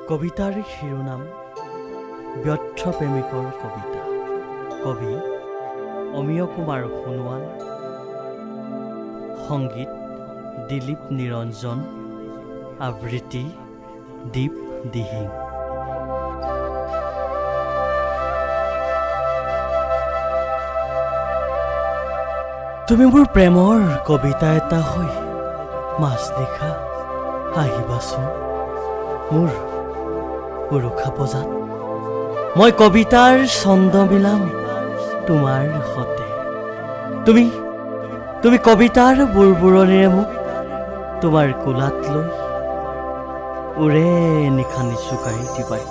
কবিতাৰ শিৰোনাম ব্যৰ্থ প্ৰেমিকৰ কবিতা। কবি অমিয় কুমাৰ সোণোৱাল। সংগীত দিলীপ নিৰঞ্জন। আবৃত্তি দীপ দিহিং। তুমি মোৰ প্ৰেমৰ কবিতা এটা হৈ মাজনিশা আহিবাচোন মোৰ উৰুষা পজাত। মই কবিতাৰ ছন্দ মিলাম তোমাৰ সতে। তুমি কবিতাৰ বুৰবুৰণিৰে মোক তোমাৰ কোলাত লৈ উৰে নিশা নিচুকাই দিবাই।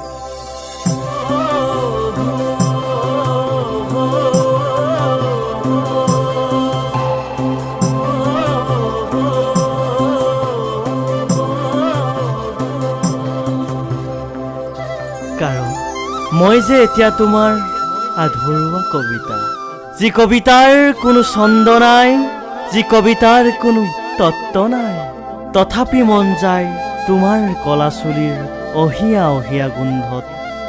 কাৰণ মই যে এতিয়া তোমাৰ আধৰুৱা কবিতা, যি কবিতাৰ কোনো ছন্দ নাই, যি কবিতাৰ কোনো তত্ত্ব নাই, তথাপি মন যায় তোমাৰ কলা চুলিৰ অহিয়া অহিয়া গোন্ধত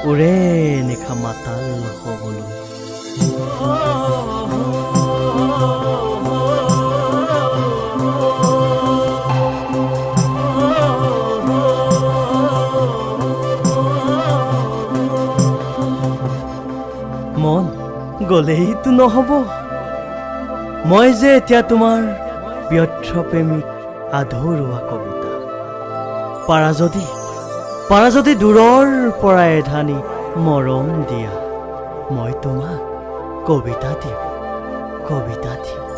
উৰে নিশা মাতাল হ'বলৈ। মন গলেইতো নহ'ব, মই যে এতিয়া তোমাৰ ব্যৰ্থ প্ৰেমিক আধৰুৱা কবিতা। পাৰা যদি দূৰৰ পৰা এধানি মৰম দিয়া, মই তোমাক কবিতা দিম।